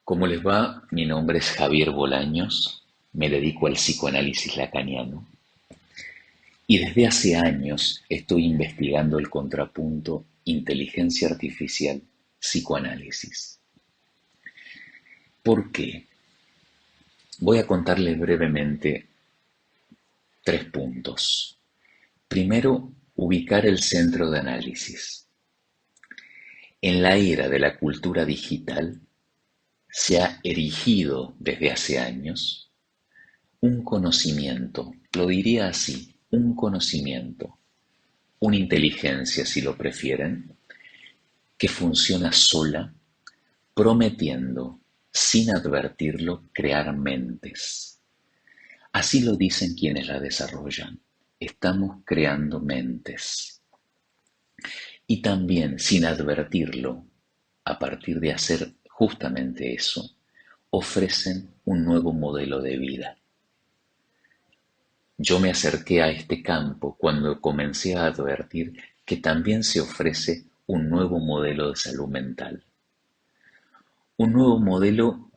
¿Cómo les va? Mi nombre es Javier Bolaños, me dedico al psicoanálisis lacaniano y desde hace años estoy investigando el contrapunto inteligencia artificial-psicoanálisis. ¿Por qué? Voy a contarles brevemente tres puntos. Primero, ubicar el centro de análisis. En la era de la cultura digital se ha erigido desde hace años un conocimiento, lo diría así, un conocimiento, una inteligencia si lo prefieren, que funciona sola, prometiendo, sin advertirlo, crear mentes. Así lo dicen quienes la desarrollan. Estamos creando mentes. Y también, sin advertirlo, a partir de hacer justamente eso, ofrecen un nuevo modelo de vida. Yo me acerqué a este campo cuando comencé a advertir que también se ofrece un nuevo modelo de salud mental. Un nuevo modelo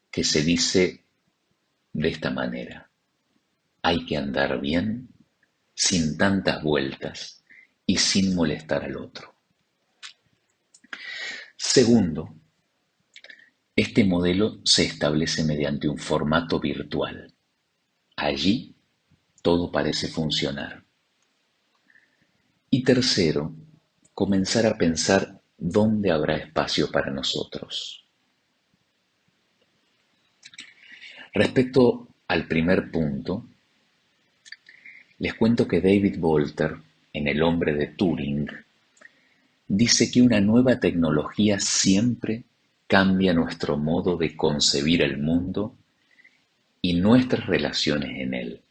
que se dice de esta manera: hay que andar bien, sin tantas vueltas y sin molestar al otro. Segundo, este modelo se establece mediante un formato virtual. Allí todo parece funcionar. Y tercero, comenzar a pensar dónde habrá espacio para nosotros. Respecto al primer punto, les cuento que David Volter, en El hombre de Turing, dice que una nueva tecnología siempre cambia nuestro modo de concebir el mundo y nuestras relaciones en él.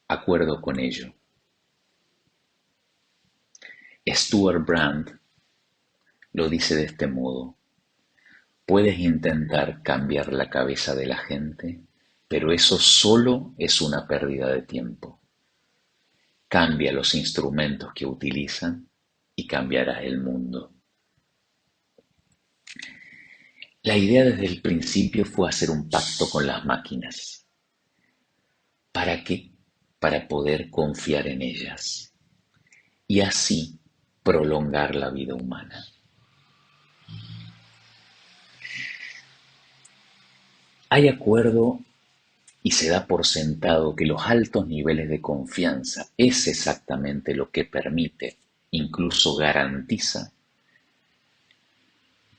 Acuerdo con ello. Stuart Brand lo dice de este modo: puedes intentar cambiar la cabeza de la gente, pero eso solo es una pérdida de tiempo. Cambia los instrumentos que utilizan y cambiarás el mundo. La idea desde el principio fue hacer un pacto con las máquinas. ¿Para qué? Para poder confiar en ellas y así prolongar la vida humana. Hay acuerdo y se da por sentado que los altos niveles de confianza es exactamente lo que permite, incluso garantiza,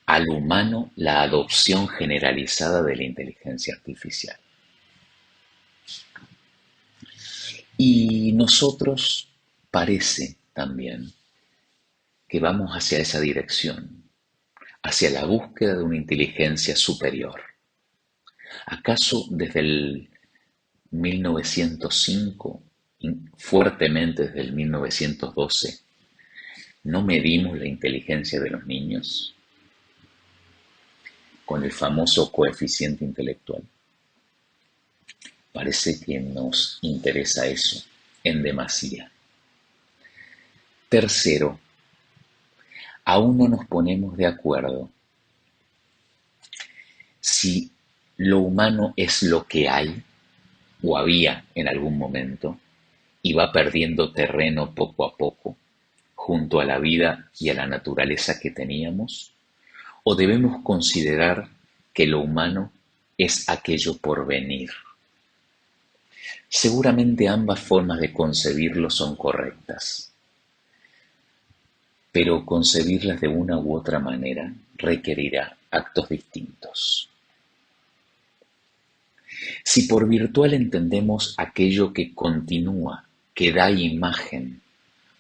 al humano la adopción generalizada de la inteligencia artificial. Y nosotros parece también que vamos hacia esa dirección, hacia la búsqueda de una inteligencia superior. ¿Acaso desde el 1905, fuertemente desde el 1912, no medimos la inteligencia de los niños con el famoso coeficiente intelectual? Parece que nos interesa eso en demasía. Tercero, aún no nos ponemos de acuerdo si lo humano es lo que hay o había en algún momento y va perdiendo terreno poco a poco junto a la vida y a la naturaleza que teníamos, o debemos considerar que lo humano es aquello por venir. Seguramente ambas formas de concebirlo son correctas, pero concebirlas de una u otra manera requerirá actos distintos. Si por virtual entendemos aquello que continúa, que da imagen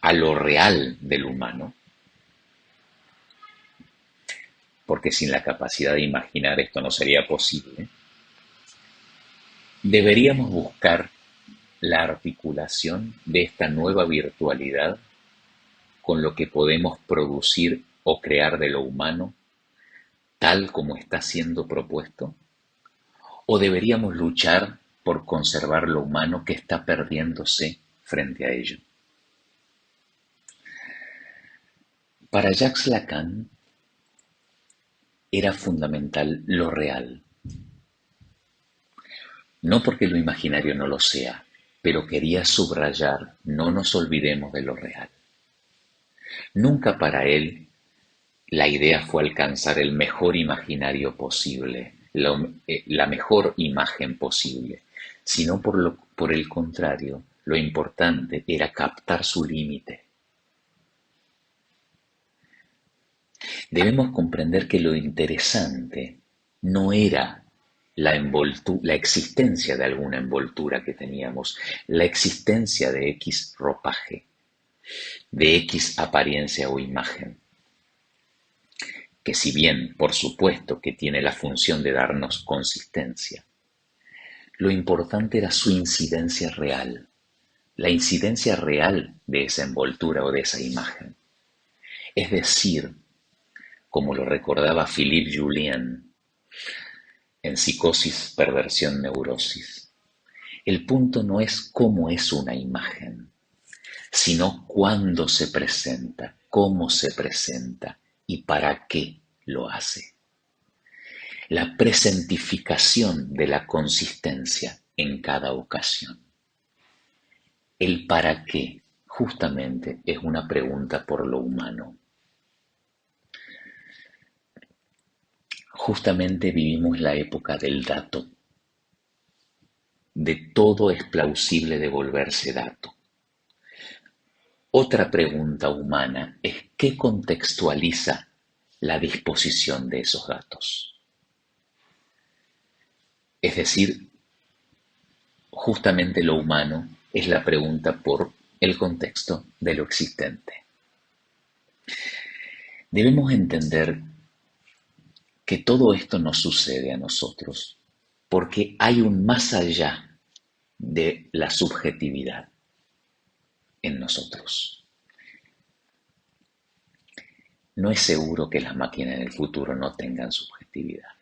a lo real del humano, porque sin la capacidad de imaginar esto no sería posible, deberíamos buscar la articulación de esta nueva virtualidad con lo que podemos producir o crear de lo humano, tal como está siendo propuesto, o deberíamos luchar por conservar lo humano que está perdiéndose frente a ello. Para Jacques Lacan, era fundamental lo real. No porque lo imaginario no lo sea, pero quería subrayar, no nos olvidemos de lo real. Nunca para él la idea fue alcanzar el mejor imaginario posible, la mejor imagen posible, sino por el contrario, lo importante era captar su límite. Debemos comprender que lo interesante no era la existencia de alguna envoltura que teníamos, la existencia de X ropaje, de X apariencia o imagen, que si bien, por supuesto, que tiene la función de darnos consistencia, lo importante era su incidencia real, la incidencia real de esa envoltura o de esa imagen. Es decir, como lo recordaba Philippe Julien en Psicosis, Perversión, Neurosis, el punto no es cómo es una imagen, sino cuándo se presenta, cómo se presenta y para qué lo hace. La presentificación de la consistencia en cada ocasión. El para qué, justamente, es una pregunta por lo humano. Justamente vivimos la época del dato. De todo es plausible de volverse dato. Otra pregunta humana es ¿qué contextualiza la disposición de esos datos? Es decir, justamente lo humano es la pregunta por el contexto de lo existente. Debemos entender que todo esto nos sucede a nosotros porque hay un más allá de la subjetividad en nosotros. No es seguro que las máquinas en el futuro no tengan subjetividad,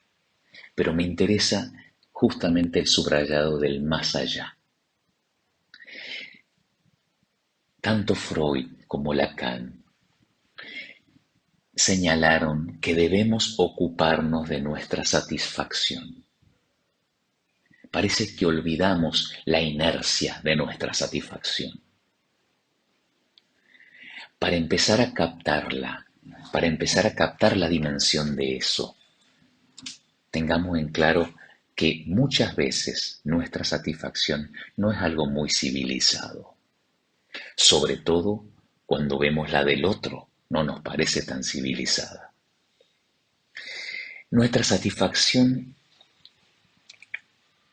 pero me interesa justamente el subrayado del más allá. Tanto Freud como Lacan señalaron que debemos ocuparnos de nuestra satisfacción. Parece que olvidamos la inercia de nuestra satisfacción. Para empezar a captarla, para empezar a captar la dimensión de eso, tengamos en claro que muchas veces nuestra satisfacción no es algo muy civilizado. Sobre todo cuando vemos la del otro, no nos parece tan civilizada. Nuestra satisfacción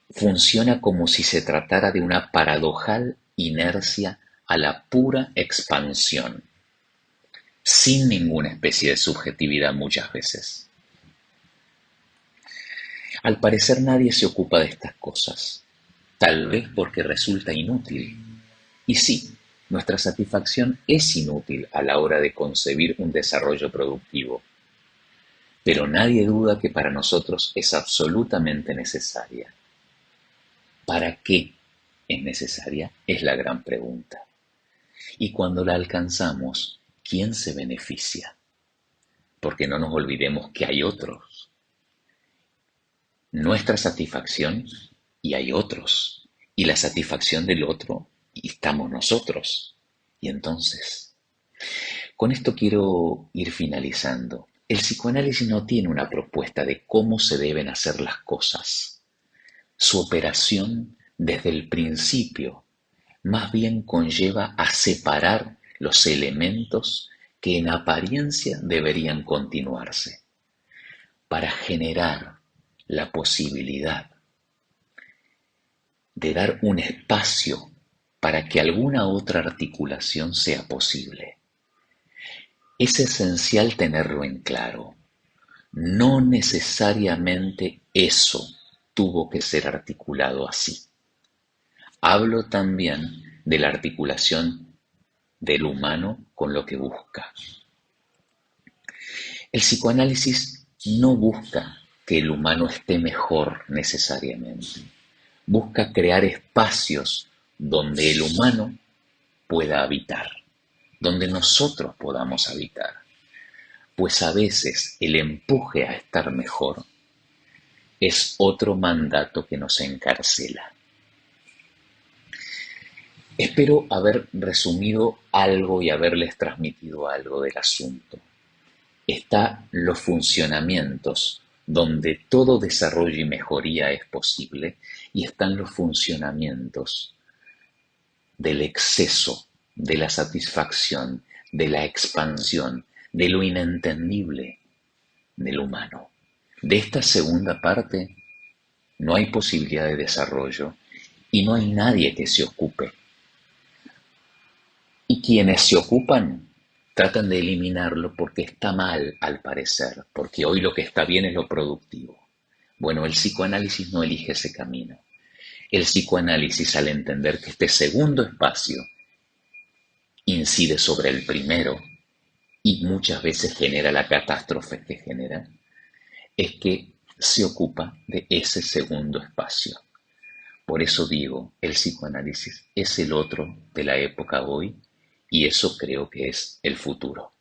funciona como si se tratara de una paradojal inercia a la pura expansión, sin ninguna especie de subjetividad muchas veces. Al parecer nadie se ocupa de estas cosas, tal vez porque resulta inútil. Y sí, nuestra satisfacción es inútil a la hora de concebir un desarrollo productivo, pero nadie duda que para nosotros es absolutamente necesaria. ¿Para qué es necesaria? Es la gran pregunta. Y cuando la alcanzamos, ¿quién se beneficia? Porque no nos olvidemos que hay otros. Nuestra satisfacción y hay otros. Y la satisfacción del otro y estamos nosotros. Y entonces, con esto quiero ir finalizando. El psicoanálisis no tiene una propuesta de cómo se deben hacer las cosas. Su operación desde el principio más bien conlleva a separar los elementos que en apariencia deberían continuarse, para generar la posibilidad de dar un espacio para que alguna otra articulación sea posible. Es esencial tenerlo en claro. No necesariamente eso tuvo que ser articulado así. Hablo también de la articulación del humano con lo que busca. El psicoanálisis no busca que el humano esté mejor necesariamente. Busca crear espacios donde el humano pueda habitar, donde nosotros podamos habitar. pues a veces el empuje a estar mejor es otro mandato que nos encarcela. Espero haber resumido algo y haberles transmitido algo del asunto. Está los funcionamientos donde todo desarrollo y mejoría es posible, y están los funcionamientos del exceso, de la satisfacción, de la expansión, de lo inentendible del humano. De esta segunda parte no hay posibilidad de desarrollo y no hay nadie que se ocupe. Y quienes se ocupan tratan de eliminarlo porque está mal, al parecer, porque hoy lo que está bien es lo productivo. Bueno, el psicoanálisis no elige ese camino. El psicoanálisis, al entender que este segundo espacio incide sobre el primero y muchas veces genera la catástrofe que genera, es que se ocupa de ese segundo espacio. Por eso digo, el psicoanálisis es el otro de la época hoy, y eso creo que es el futuro.